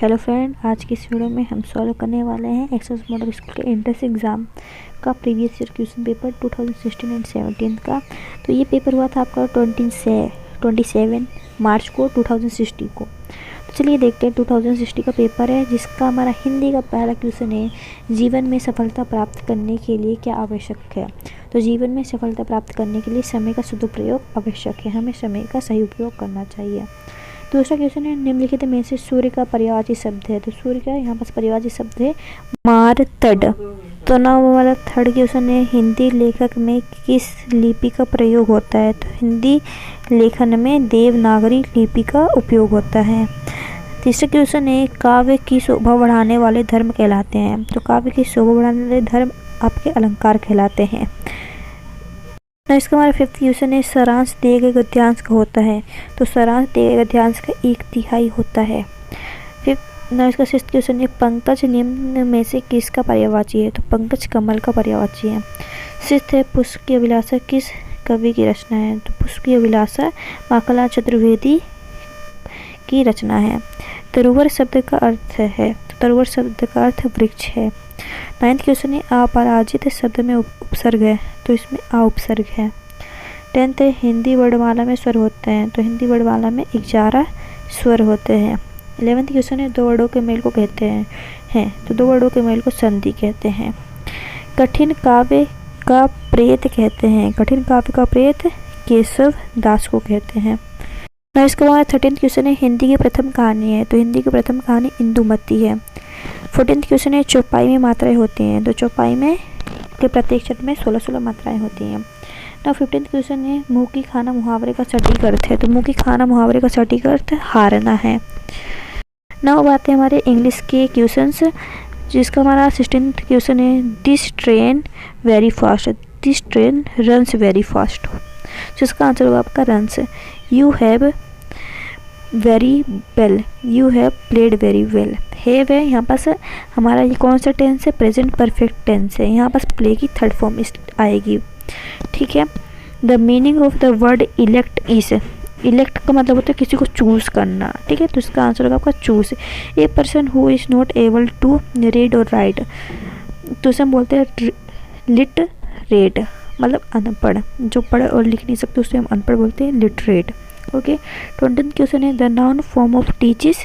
Hello friend, आज की इस वीडियो में हम सॉल्व करने वाले हैं एक्सेस मॉडल स्कूल के एंट्रेंस एग्ज़ाम का previous year question paper 2016 and 17 का। तो ये पेपर हुआ था आपका 27 मार्च को 2016 को। तो चलिए देखते हैं 2060 का पेपर है, जिसका हमारा हिंदी का पहला क्वेश्चन है, जीवन में सफलता प्राप्त करने के लिए क्या आवश्यक है। तो जीवन में सफलता प्राप्त करने के लिए समय का सदुपयोग आवश्यक है, हमें समय का सही उपयोग करना चाहिए। दूसरा क्वेश्चन है, निम्नलिखित में से सूर्य का पर्यायवाची शब्द है। तो सूर्य का यहाँ पास पर्यायवाची शब्द है मारतड। तो ना हमारा थर्ड क्वेश्चन है, हिंदी लेखक में किस लिपि का प्रयोग होता है। तो हिंदी लेखन में देवनागरी लिपि का उपयोग होता है। तीसरा क्वेश्चन है, काव्य की शोभा बढ़ाने वाले धर्म कहलाते हैं। तो काव्य की शोभा बढ़ाने वाले धर्म आपके अलंकार कहलाते हैं। ना इसका हमारा फिफ्थ क्वेश्चन है, सारांश दिए गए गद्यांश का होता है। तो सारांश दिए गए गद्यांश का 1/3 होता है। फिफ्थ ना इसका सिक्स्थ क्वेश्चन है, पंकज निम्न में से किसका पर्यायवाची है। तो पंकज कमल का पर्यायवाची है। सिक्स्थ है, पुष्प की अभिलाषा किस कवि की रचना है। तो पुष्प की अभिलाषा माखनलाल चतुर्वेदी की रचना है। तरुवर शब्द का अर्थ है। तो तरुवर शब्द का अर्थ वृक्ष है। नाइन्थ क्वेश्चन है, अपराजित शब्द में उपसर्ग है। तो इसमें आ उपसर्ग है। 10th है, हिंदी वर्णमाला में स्वर होते हैं। तो हिंदी वर्णमाला में 11 स्वर होते हैं। 11th क्वेश्चन है, दो वर्णों के मेल को कहते हैं। तो दो वर्णों के मेल को संधि कहते हैं। कठिन काव्य का प्रेत कहते हैं। कठिन काव्य का प्रेत केशव दास को कहते हैं। ना इसके बाद 13th क्वेश्चन है, हिंदी की प्रथम कहानी है। तो हिंदी की प्रथम कहानी इंदुमती है। 14th क्वेश्चन है, चौपाई में मात्राएं होती हैं। तो चौपाई में के प्रत्येक शब्द में 16 मात्राएं होती हैं। ना 15th क्वेश्चन है, मुँह की खाना मुहावरे का सटीक अर्थ है। तो मुँह की खाना मुहावरे का सटीक अर्थ हारना है। ना बात है हमारे इंग्लिश के क्वेश्चंस, जिसका हमारा 16th क्वेश्चन है, this train very fast. This train runs very fast, जिसका आंसर होगा आपका runs. You have very well, you have played very well. Have है यहाँ पास हमारा ये कौन सा टेंस है, प्रेजेंट परफेक्ट टेंस है। यहाँ पास प्ले की थर्ड फॉर्म आएगी, ठीक है। The meaning of the word elect is, elect का मतलब होता है किसी को चूज़ करना, ठीक है। तो इसका आंसर होगा आपका choose. A person who is not able to read और राइट, तो इसे हम बोलते हैं लिटरेट, मतलब अनपढ़। जो पढ़ और लिख नहीं सकते उसे हम अनपढ़ बोलते हैं, लिटरेट। ओके। 20th क्वेश्चन है, द नाउन फॉर्म ऑफ टीचिस,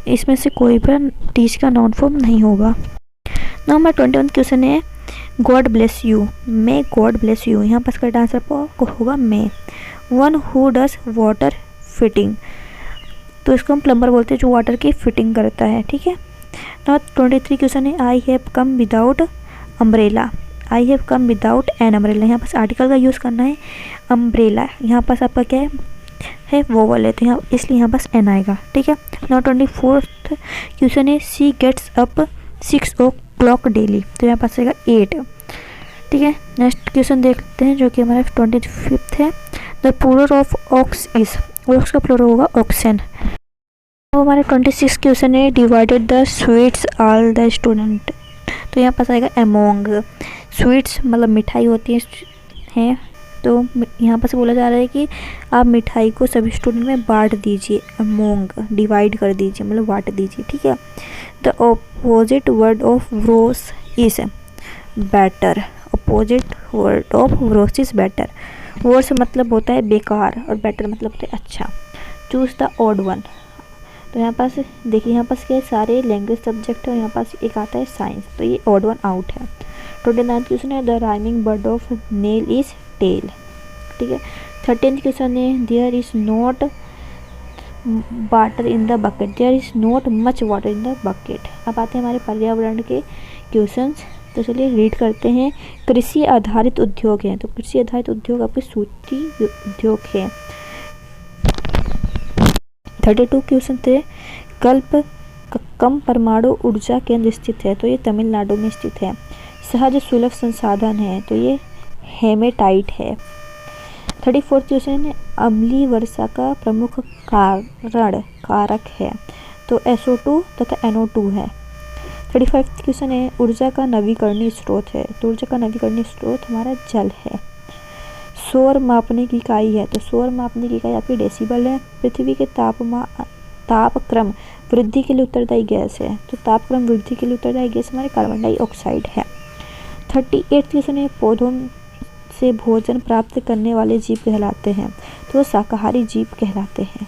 इसमें से कोई भी टीच का नाउन फॉर्म नहीं होगा। नंबर 21th क्वेश्चन है, God bless you, may God bless you, यहाँ पर इसका आंसर होगा may. One who does water fitting, तो इसको हम प्लम्बर बोलते हैं, जो वाटर की फिटिंग करता है, ठीक है। नंबर 23 क्वेश्चन है, I have come without umbrella. I have come without an umbrella, यहाँ पास आर्टिकल का यूज़ करना है। अम्ब्रेला यहाँ पास आपका क्या है वोवल है, तो यहाँ इसलिए यहाँ पास एन आएगा, ठीक है। नंबर 24th क्वेश्चन है, सी गेट्स अप 6 o'clock डेली, तो यहाँ पास आएगा 8, ठीक है। नेक्स्ट क्वेश्चन देखते हैं, जो कि हमारा 25th है, the plural of ox is, ox का प्लूरल होगा ऑक्सन। तो हमारे 26 क्वेश्चन है, divided the sweets all the student, तो यहाँ पास आएगा अमोंग। स्वीट्स मतलब मिठाई होती है, तो यहाँ पर से बोला जा रहा है कि आप मिठाई को सभी स्टूडेंट में बांट दीजिए, अमोंग डिवाइड कर दीजिए, मतलब बांट दीजिए, ठीक है। The opposite word of rose is better, opposite word of rose is better. Worse मतलब होता है बेकार और बेटर मतलब होता है अच्छा। चूज द ऑड वन, तो यहाँ पास देखिए, यहाँ पास क्या है, सारे लैंग्वेज सब्जेक्ट है, यहाँ पास एक आता है साइंस, तो ये ऑड वन आउट है। 29th क्वेश्चन है, the rhyming word of nail is tail, ठीक है। 13th क्वेश्चन है, there is not water in the bucket, there is not much water in the bucket. अब आते हैं हमारे पर्यावरण के क्वेश्चंस, तो चलिए रीड करते हैं। कृषि आधारित उद्योग हैं, तो कृषि आधारित उद्योग आपके सूती उद्योग है। 32 क्वेश्चन थे, कल्प कम परमाणु ऊर्जा केंद्र स्थित है, तो ये तमिलनाडु में स्थित है। सहज सुलभ संसाधन है, तो ये हेमेटाइट है। 34th क्वेश्चन है, अम्लीय वर्षा का प्रमुख कारक है, तो SO2 तथा NO2 है। 35th क्वेश्चन है, ऊर्जा का नवीकरणीय स्रोत है, तो ऊर्जा का नवीकरणीय स्रोत हमारा जल है। शोर मापने की इकाई है, तो शोर मापने की इकाई आपकी डेसिबल है। पृथ्वी के तापक्रम वृद्धि के लिए उत्तरदायी गैस है? तो तापक्रम वृद्धि के लिए उत्तरदायी गैस हमारे कार्बन डाइऑक्साइड है। 38 क्वेश्चन है, पौधों से भोजन प्राप्त करने वाले जीव कहलाते हैं? तो वो शाकाहारी जीव कहलाते हैं।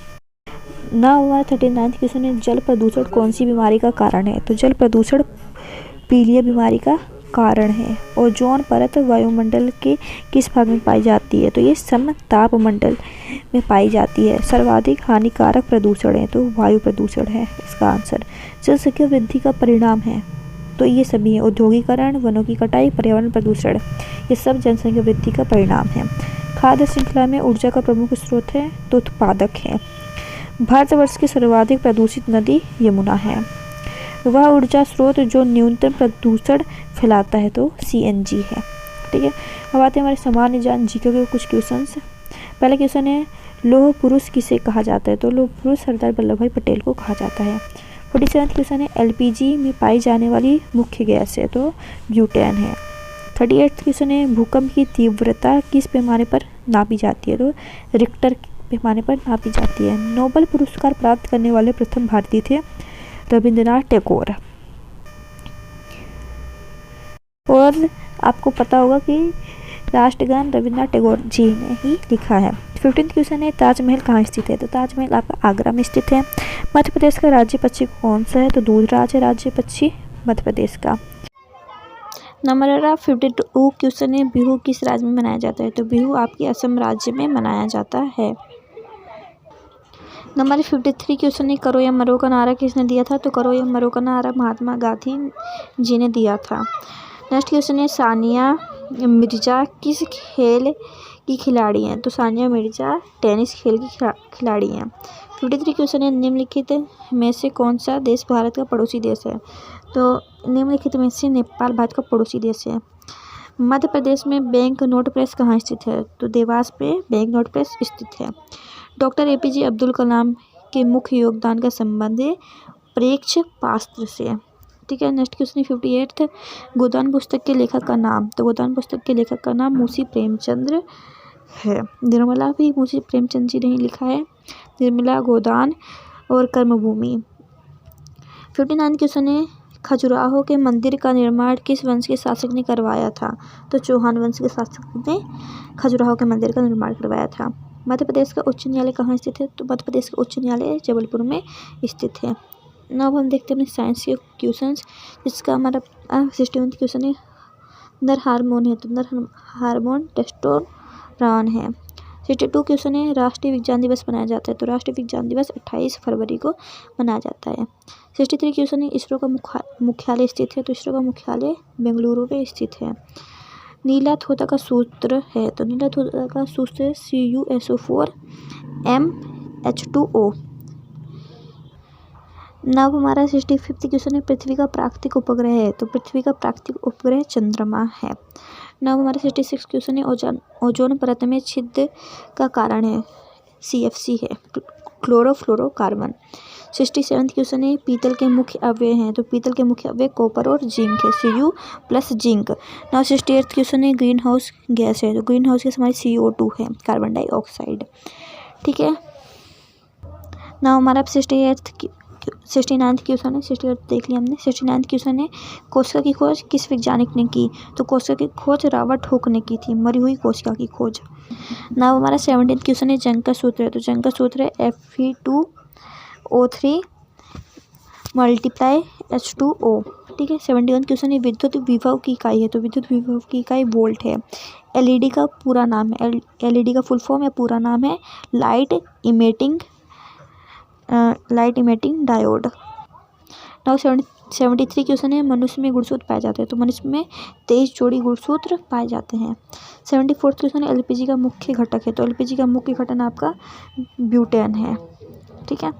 ना हमारा 39 क्वेश्चन है, जल प्रदूषण कौन सी बीमारी का कारण है? तो जल प्रदूषण पीलिया बीमारी का कारण है। ओजोन परत वायुमंडल के किस भाग में पाई जाती है? तो ये समतापमंडल में पाई जाती है। सर्वाधिक हानिकारक प्रदूषण है? तो वायु प्रदूषण है इसका आंसर। जनसंख्या वृद्धि का परिणाम है? तो ये सभी है, औद्योगिकरण, वनों की कटाई, पर्यावरण प्रदूषण, ये सब जनसंख्या वृद्धि का परिणाम है। खाद्य श्रृंखला में ऊर्जा का प्रमुख स्रोत है? तो उत्पादक है। भारतवर्ष की सर्वाधिक प्रदूषित नदी यमुना है। वह ऊर्जा स्रोत जो न्यूनतम प्रदूषण फैलाता है? तो CNG है। ठीक है, अब आते हैं हमारे सामान्य ज्ञान जीके के कुछ क्वेश्चंस। पहला क्वेश्चन है, लौह पुरुष किसे कहा जाता है? तो लौह पुरुष सरदार वल्लभ भाई पटेल को कहा जाता है। 47 क्वेश्चन है, LPG में पाई जाने वाली मुख्य गैस है? तो ब्यूटेन है। 38 क्वेश्चन है, भूकंप की तीव्रता किस पैमाने पर नापी जाती है? तो रिक्टर पैमाने पर नापी जाती है। नोबेल पुरस्कार प्राप्त करने वाले प्रथम भारतीय थे? रविंद्रनाथ टैगोर। और आपको पता होगा कि राष्ट्रगान रविंद्रनाथ टैगोर जी ने ही लिखा है। 15 क्वेश्चन है, ताजमहल कहाँ स्थित है? तो ताजमहल आपका आगरा में स्थित है। मध्य प्रदेश का राज्य पक्षी कौन सा है? तो दूधराज है राज्य पक्षी मध्य प्रदेश का। नंबर 52 क्वेश्चन है, बिहू किस राज्य में मनाया जाता है? तो बिहू आपके असम राज्य में मनाया जाता है। नंबर 53 क्वेश्चन है, करो या मरो का नारा किसने दिया था? तो करो या मरो का नारा महात्मा गांधी जी ने दिया था। नेक्स्ट क्वेश्चन है, सानिया मिर्जा किस खेल की खिलाड़ी हैं? तो सानिया मिर्जा टेनिस खेल की खिलाड़ी हैं। 53 क्वेश्चन है, निम्नलिखित में से कौन सा देश भारत का पड़ोसी देश है? तो निम्नलिखित में से नेपाल भारत का पड़ोसी देश है। मध्य प्रदेश में बैंक नोट प्रेस कहाँ स्थित है? तो देवास पे बैंक नोट प्रेस स्थित है। डॉक्टर APJ अब्दुल कलाम के मुख्य योगदान का संबंध है प्रेक्षपास्त्र से। ठीक है, नेक्स्ट क्वेश्चन है 58, गोदान पुस्तक के लेखक का नाम? तो गोदान पुस्तक के लेखक का नाम मुंशी प्रेमचंद्र है। निर्मला भी मुंशी प्रेमचंद जी ने लिखा है, निर्मला, गोदान और कर्मभूमि। 59 क्वेश्चन है, खजुराहो के मंदिर का निर्माण किस वंश के शासक ने करवाया था? तो चौहान वंश के शासक ने खजुराहो के मंदिर का निर्माण करवाया था। मध्य प्रदेश का उच्च न्यायालय कहाँ स्थित है? तो मध्य प्रदेश का उच्च न्यायालय जबलपुर में स्थित है। अब हम देखते हैं अपने साइंस के क्वेश्चंस, जिसका हमारा 61 क्वेश्चन है, नर हार्मोन है? तो नर हार्मोन टेस्टोस्टेरोन है। 62 क्वेश्चन है, राष्ट्रीय विज्ञान दिवस मनाया जाता है? तो राष्ट्रीय विज्ञान दिवस 28 फरवरी को मनाया जाता है। 63 क्वेश्चन है, इसरो का मुख्यालय स्थित है? तो इसरो का मुख्यालय बेंगलुरु में स्थित है। नीला थोथा का सूत्र है? तो नीला थोथा का सूत्र है CuSO4 MH2O। नव हमारा 65 क्वेश्चन है, पृथ्वी का प्राकृतिक उपग्रह है? तो पृथ्वी का प्राकृतिक उपग्रह चंद्रमा है। नव हमारा 66 क्वेश्चन है, ओजोन परत में छिद्र का कारण है? CFC है, क्लोरोफ्लोरोकार्बन। 67 क्वेश्चन है, पीतल के मुख्य अवयव हैं? तो पीतल के मुख्य अवयव कॉपर और जिंक है, Cu plus zinc. Now 68 question है, ग्रीन हाउस गैस है? तो ग्रीन हाउस गैस हमारी CO2 है, कार्बन डाइऑक्साइड। ठीक है, नाउ हमारा 69 क्वेश्चन है, 68 देख लिया हमने। 69 क्वेश्चन है, कोशिका की खोज किस वैज्ञानिक ने की? तो कोशिका की खोज रॉबर्ट हुक ने की थी, मरी हुई कोशिका की खोज। नाउ हमारा 17 क्वेश्चन है, जंग का सूत्र है? तो जंग का सूत्र है Fe2O3 × H2O। ठीक है, 71 क्वेश्चन है, विद्युत विभव की इकाई है? तो विद्युत विभव की इकाई वोल्ट है। LED का पूरा नाम है, LED का फुल फॉर्म या पूरा नाम है light emitting diode. Now 73 question है, मनुष्य में गुणसूत्र पाए जाते हैं? तो मनुष्य में 23 जोड़ी गुणसूत्र पाए जाते हैं। 74 क्वेश्चन है, LPG का मुख्य घटक है? तो LPG का मुख्य घटक आपका ब्यूटेन है। ठीक है,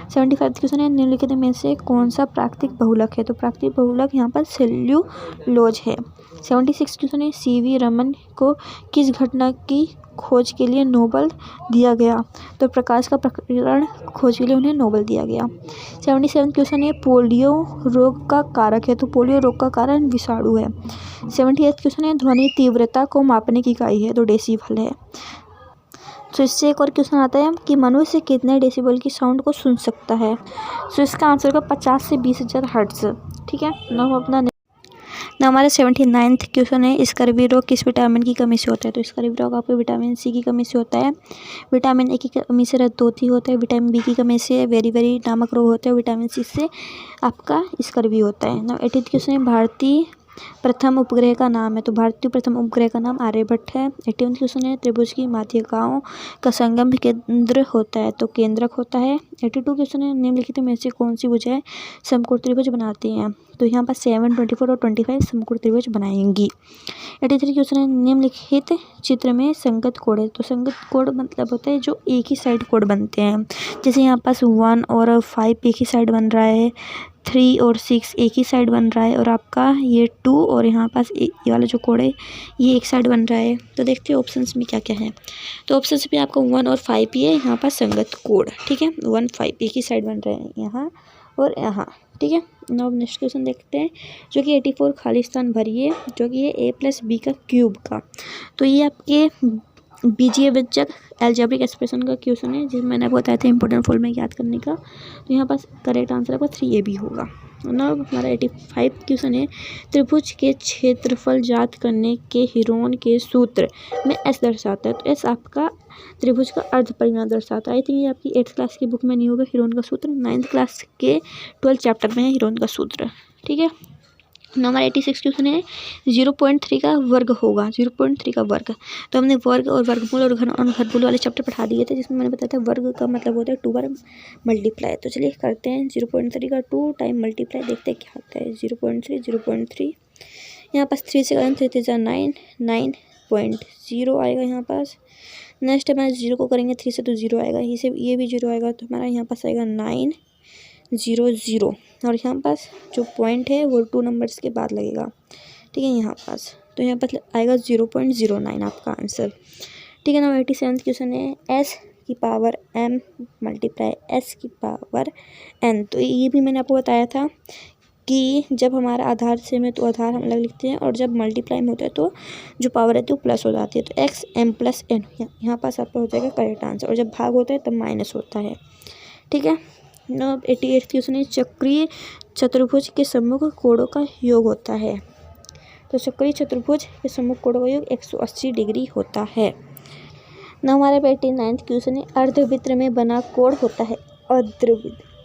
75 क्वेश्चन है, निम्नलिखित में से कौन सा प्राकृतिक बहुलक है? तो प्राकृतिक बहुलक यहाँ पर सेल्यूलोज है। 76 क्वेश्चन है, CV रमन को किस घटना की खोज के लिए नोबेल दिया गया? तो प्रकाश का प्रकीर्णन खोज के लिए उन्हें नोबेल दिया गया। 77 क्वेश्चन है, पोलियो रोग का कारक है? तो पोलियो रोग का कारण विषाणु है। 78 क्वेश्चन है, ध्वनि तीव्रता को मापने की इकाई है? तो डेसिबल है। तो इससे एक और क्वेश्चन आता है कि मनुष्य कितने डेसिबल की साउंड को सुन सकता है। तो इसका आंसर होगा 50 से 20,000 हर्ट्ज। ठीक है ना। अपना हमारा 79th क्वेश्चन है, स्कर्वी रोग किस विटामिन की कमी से होता है। तो स्कर्वी रोग आपको विटामिन सी की कमी से होता है, विटामिन ए की कमी से रक्तोती होता है, विटामिन बी की कमी से वेरी वेरी नामक रोग होता है, विटामिन सी से आपका स्कर्वी होता है ना। 80th क्वेश्चन है, भारतीय प्रथम उपग्रह का नाम है। तो भारतीय प्रथम उपग्रह का नाम आर्यभट्ट है। 81th क्वेश्चन है, त्रिभुज की माध्यिकाओं का संगम केंद्र होता है। तो केंद्रक होता है। 82 क्वेश्चन है, निम्नलिखित में से कौन सी भुजाएं समकोण त्रिभुज बनाती हैं। तो यहाँ पर 7, 24 और 25 समकोण त्रिभुज बनाएंगी। 83 क्वेश्चन है, निम्नलिखित चित्र में संगत कोण है। तो संगत कोण मतलब होता है जो एक ही साइड कोण बनते हैं। जैसे यहाँ पास 1 और 5 एक ही साइड बन रहा है, 3 और 6 एक ही साइड बन रहा है, और आपका ये 2 और यहाँ पास ये वाला जो कोण है ये एक साइड बन रहा है। तो देखते हैं ऑप्शंस में क्या क्या है। तो ऑप्शंस में आपको 1 और 5 ही है यहाँ पर संगत कोण। ठीक है, 1, 5 एक ही साइड बन रहे हैं यहाँ और यहाँ। ठीक है, नाउ नेक्स्ट क्वेश्चन देखते हैं, जो कि 84 खाली स्थान भरिए, जो कि ये a+b का क्यूब का। तो ये आपके बीजीयवृत्त एल्जेब्रिक एक्सप्रेशन का क्वेश्चन है, जिसमें मैंने आपको बताया था इंपॉर्टेंट फॉर्म में याद करने का। तो यहाँ पास करेक्ट आंसर आपका 3AB होगा ना। हमारा 85 क्वेश्चन है, त्रिभुज के क्षेत्रफल ज्ञात करने के हीरोन के सूत्र में S दर्शाता है। तो S आपका त्रिभुज का अर्ध परिमाण दर्शाता है। आई थिंक ये आपकी 8th क्लास की बुक में नहीं होगा हीरोन का सूत्र, 9th क्लास के 12th चैप्टर में है हीरोन का सूत्र। ठीक है, नंबर 86 क्वेश्चन है, 0.3 का वर्ग होगा। 0.3 का वर्ग, तो हमने वर्ग और वर्गमूल और घनमूल वाले चैप्टर पढ़ा दिए थे, जिसमें मैंने बताया था वर्ग का मतलब होता है 2 बार मल्टीप्लाई। तो चलिए करते हैं 0.3 का 2 टाइम मल्टीप्लाई, देखते हैं क्या आता है। 0.3 यहाँ पास 3 से करें 3 3 9, 9.0 आएगा यहाँ पास। नेक्स्ट हमारे 0 को करेंगे 3 से तो 0 आएगा, इसे ये भी 0 आएगा, तो हमारा यहाँ पास आएगा 900। और यहाँ पास जो पॉइंट है वो 2 नंबर्स के बाद लगेगा। ठीक है, यहाँ पास तो यहाँ पास आएगा 0.09 आपका आंसर। ठीक है ना। 87 क्वेश्चन है, s की पावर m मल्टीप्लाई s की पावर n। तो ये भी मैंने आपको बताया था कि जब हमारा आधार सेम है तो आधार हम अलग लिखते हैं, और जब मल्टीप्लाई में होता है तो जो पावर है तो प्लस हो जाती है। तो x m + n यहाँ पास आपका हो जाएगा करेक्ट आंसर, और जब भाग होता है तब माइनस होता है। ठीक है ना। 88 क्वेश्चन है, चक्रीय चतुर्भुज के सम्मुख कोणों का योग होता है। तो चक्रीय चतुर्भुज के सम्मुख कोणों का योग 180 डिग्री होता है ना। हमारे 89th क्वेश्चन है, अर्धवृत्त में बना कोण होता है।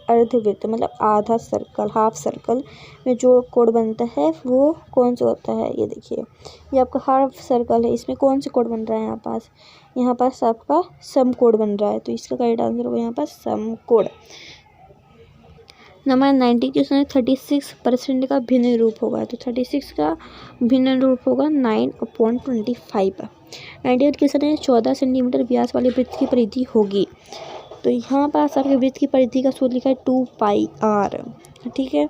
अर्धवृत्त मतलब आधा सर्कल, हाफ सर्कल में जो कोण बनता है वो कौन सा होता है। ये देखिए, ये आपका हाफ सर्कल है, इसमें कौन से कोण बन रहा है। यहाँ पास आपका समकोण बन रहा है, तो इसका करेक्ट आंसर होगा यहाँ पास समकोण। नंबर 90 क्वेश्चन है, 36% का भिन्न रूप होगा। तो 36 का भिन्न रूप होगा 9/25। 98 क्वेश्चन है, 14 सेंटीमीटर व्यास वाले वृत्त की परिधि होगी। तो यहाँ पास आपके वृत्त की परिधि का सूत्र लिखा है 2πr। ठीक है,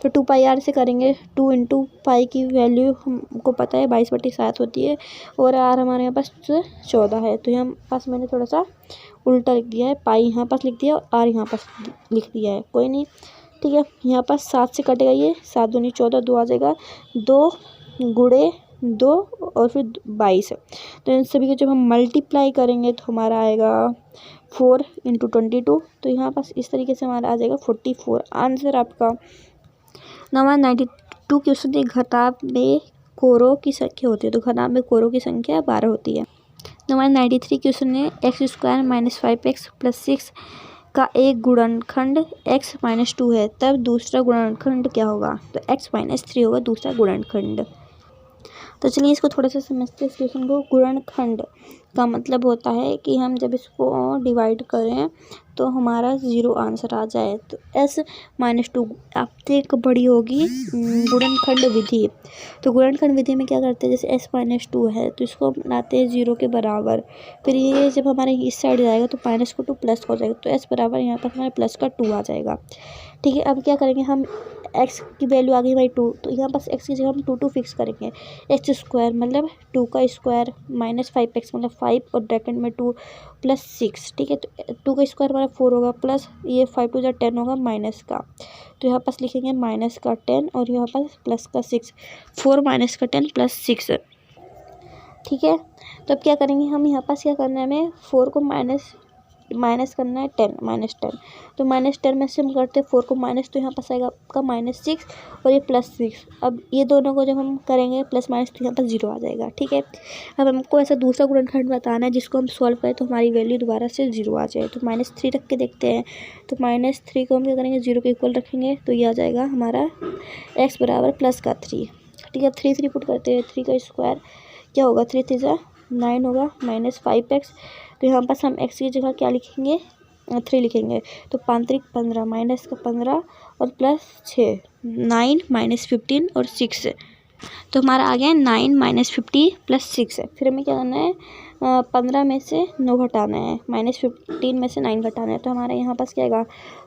तो 2πr से करेंगे, 2 × पाई की वैल्यू हमको पता है 22/7 होती है, और r हमारे यहाँ पास 14 है। तो यहाँ पास मैंने थोड़ा सा उल्टा लिख दिया है, पाई यहाँ पास लिख दिया और r यहाँ पास लिख दिया है, कोई नहीं। ठीक है, यहाँ पास 7 से कटेगा, ये 7 दूनी 14, 2 आ जाएगा, 2 × 2 और फिर 22। तो इन सभी को जब हम मल्टीप्लाई करेंगे तो हमारा आएगा 4 × 22। तो यहाँ पास इस तरीके से हमारा आ जाएगा 44 आंसर आपका। नंबर 92 क्वेश्चन, घटाव में कोरों की संख्या होती है। तो घटाव में कोरों की संख्या 12 होती है। नंबर 93 क्वेश्चन है, x² - 5x + 6 का एक गुणनखंड x - 2 है, तब दूसरा गुणनखंड क्या होगा। तो x - 3 होगा दूसरा गुणनखंड। तो चलिए इसको थोड़ा सा समझते हैं इस क्वेश्चन को। गुणनखंड का मतलब होता है कि हम जब इसको डिवाइड करें तो हमारा 0 आंसर आ जाए। तो s - 2 आपसे एक बड़ी होगी गुणनखंड विधि। तो गुणनखंड विधि में क्या करते हैं, जैसे s - 2 है तो इसको बनाते हैं 0 के बराबर, फिर ये जब हमारे इस साइड जाएगा तो माइनस को 2 प्लस हो जाएगा, तो s बराबर यहाँ पर हमारे प्लस का 2 आ जाएगा। ठीक है, अब क्या करेंगे हम, x की वैल्यू आ गई भाई 2, तो यहाँ पास x की जगह हम 2 फिक्स करेंगे। x² मतलब 2 का स्क्वायर - 5x मतलब 5 और ब्रैकेट में 2 + 6। ठीक है, तो 2 का स्क्वायर हमारा 4 होगा, प्लस ये 5 × 2 = 10 होगा माइनस का, तो यहाँ पास लिखेंगे माइनस का 10 और यहाँ पास प्लस का 6, 4 - का 10 + 6। ठीक है। तो अब क्या करेंगे हम, यहाँ पास क्या करना है हमें, 4 को माइनस करना है 10, -10। तो -10 में से हम करते हैं 4 को माइनस, तो यहाँ पास आएगा आपका -6 और ये +6। अब ये दोनों को जब हम करेंगे प्लस माइनस तो यहाँ पर 0 आ जाएगा। ठीक है। अब हमको ऐसा दूसरा गुणनखंड बताना है जिसको हम सॉल्व करें तो हमारी वैल्यू दोबारा से 0 आ जाए। तो -3 रख के देखते हैं। तो -3 को हम क्या करेंगे, 0 के इक्वल रखेंगे, तो ये आ जाएगा हमारा x बराबर +3। ठीक है। 3 पुट करते हैं, 3 का स्क्वायर क्या होगा, 3 3 जा 9 होगा, -5x। तो यहाँ पास हम x की जगह क्या लिखेंगे, 3 लिखेंगे। तो 5 3 15, माइनस का 15 और +6, 9 -15 और 6। तो हमारा आ गया 9 -50 +6 है। फिर हमें क्या करना है, 15 में से 9 घटाना है, -15 में से 9 घटाना है। तो हमारा यहाँ पास क्या आएगा,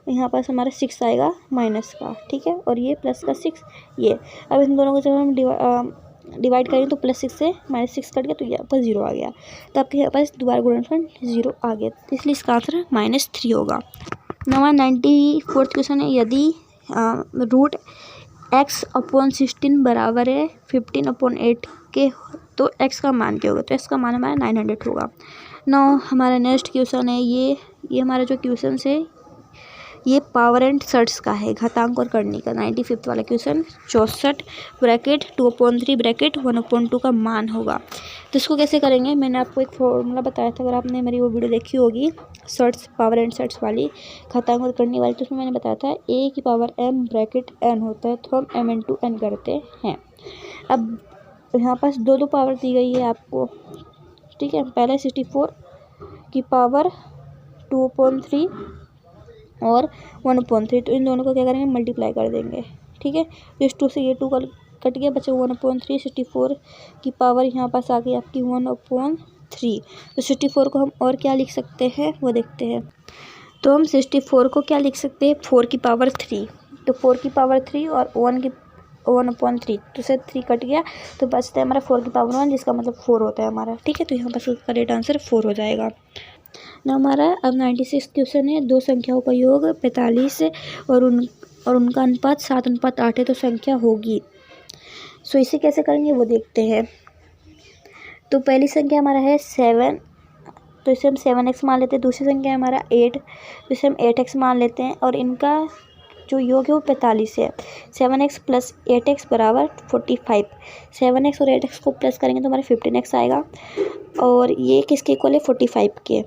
यहाँ पास हमारा 6 आएगा माइनस का। ठीक है। और ये प्लस का 6 ये। अब इन दोनों को जब हम डिवाइड करें तो +6 से -6 कट गया, तो यहाँ पर 0 आ गया। तो आपके यहाँ पास दोबारा गुणनखंड 0 आ गया, तो इसलिए इसका आंसर -3 होगा। नंबर 94 क्वेश्चन है, यदि रूट x/16 बराबर है 15/8 के, तो x का मान क्या होगा। तो x का मान हमारा 900 होगा। हमारा नेक्स्ट क्वेश्चन है, ये हमारा जो क्वेश्चन है ये पावर एंड सर्ट्स का है, घातांक और करनी का। 95 वाला क्वेश्चन, 64 ब्रैकेट 2/3 ब्रैकेट 1/2 का मान होगा। तो इसको कैसे करेंगे, मैंने आपको एक फॉर्मूला बताया था, अगर आपने मेरी वो वीडियो देखी होगी सर्ट्स, पावर एंड सर्ट्स वाली, घातांक और करनी वाली, तो उसमें मैंने बताया था a की पावर m ब्रैकेट n होता है, तो हम m×n करते हैं। अब यहाँ पास दो पावर दी गई है आपको। ठीक है। पहले 64 की पावर 2/3 और 1/3, तो इन दोनों को क्या करेंगे, मल्टीप्लाई कर देंगे। ठीक है। तो इस 2 से ये 2 कट गया, बचे 1/3। 64 की पावर यहाँ पास आ गई आपकी 1/3। तो 64 को हम और क्या लिख सकते हैं वो देखते हैं। तो हम 64 को क्या लिख सकते हैं, 4 की पावर 3। तो 4 की पावर 3 और 1/3, तो से 3 कट गया, तो बचता है हमारा 4 की पावर 1, जिसका मतलब 4 होता है हमारा। ठीक है। तो यहाँ पर करेक्ट आंसर 4 हो जाएगा ना हमारा। अब 96 क्वेश्चन है, दो संख्याओं का योग 45 और उनका अनुपात 7:8 है, तो संख्या होगी। सो इसे कैसे करेंगे वो देखते हैं। तो पहली संख्या हमारा है 7, तो इसे हम 7x मान लेते हैं। दूसरी संख्या है हमारा 8, तो इसे हम 8x मान लेते हैं। और इनका जो योग है वो 45 है। 7x + 8x बराबर 45। 7x और 8x को प्लस करेंगे तो हमारा 15x आएगा, और ये किसके इक्वल है, 45 के।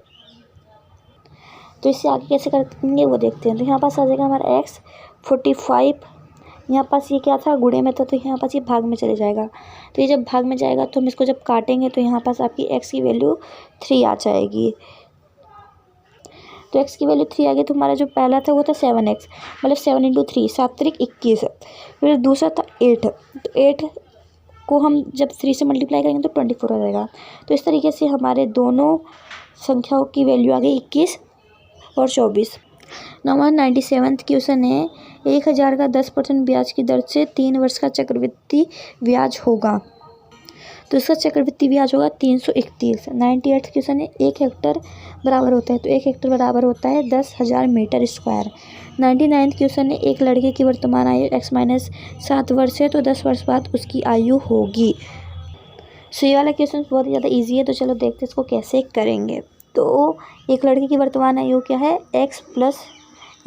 तो इससे आगे कैसे करेंगे वो देखते हैं। तो यहाँ पास आ जाएगा हमारा x 45, यहाँ पास ये क्या था, गुणे में था, तो यहाँ पास ये भाग में चले जाएगा। तो ये जब भाग में जाएगा तो हम इसको जब काटेंगे तो यहाँ पास आपकी x की वैल्यू 3 आ जाएगी। तो x की वैल्यू 3 आ गई। तो हमारा जो पहला था वो था 7x, मतलब 7 × 3 7 3 21। फिर दूसरा था 8, तो 8 को हम जब 3 से मल्टीप्लाई करेंगे तो 24 आ जाएगा। तो इस तरीके से हमारे दोनों संख्याओं की वैल्यू आ गई 21 और 24। नंबर 97 क्वेश्चन है, 1000 का 10% ब्याज की दर से 3 वर्ष का चक्रवृद्धि ब्याज होगा, तो इसका चक्रवृद्धि ब्याज होगा 331। 98 क्वेश्चन है, 1 हेक्टर बराबर होता है, तो 1 हेक्टर बराबर होता है 10,000 मीटर स्क्वायर। 99 क्वेश्चन है, एक लड़के की वर्तमान आयु x-7 वर्ष है, तो 10 वर्ष बाद उसकी आयु होगी। सो ये वाला क्वेश्चन बहुत ही ज़्यादा ईजी है, तो चलो देखते हैं इसको कैसे करेंगे। तो एक लड़के की वर्तमान आयु क्या है, x +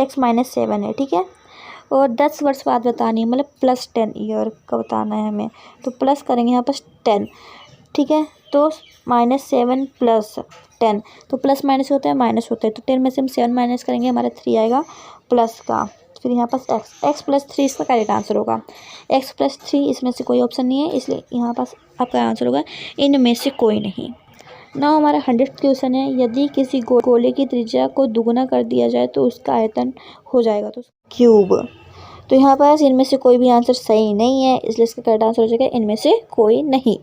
x-7 है। ठीक है। और 10 वर्ष बाद बतानी है, मतलब +10 ईयर का बताना है हमें, तो प्लस करेंगे यहाँ पर 10। ठीक है। तो -7 + 10, तो प्लस माइनस होता है माइनस होता है, तो 10 में से हम 7 माइनस करेंगे, हमारा 3 आएगा प्लस का। फिर यहाँ पास x + 3 इसका करेक्ट आंसर होगा। x + 3 इसमें से कोई ऑप्शन नहीं है, इसलिए यहाँ पास आपका आंसर होगा इनमें से कोई नहीं। ना हमारा 100 क्वेश्चन है, यदि किसी गोले की त्रिज्या को दुगुना कर दिया जाए तो उसका आयतन हो जाएगा, तो क्यूब। तो यहाँ पास इनमें से कोई भी आंसर सही नहीं है, इसलिए इसका करेक्ट आंसर हो जाएगा इनमें से कोई नहीं।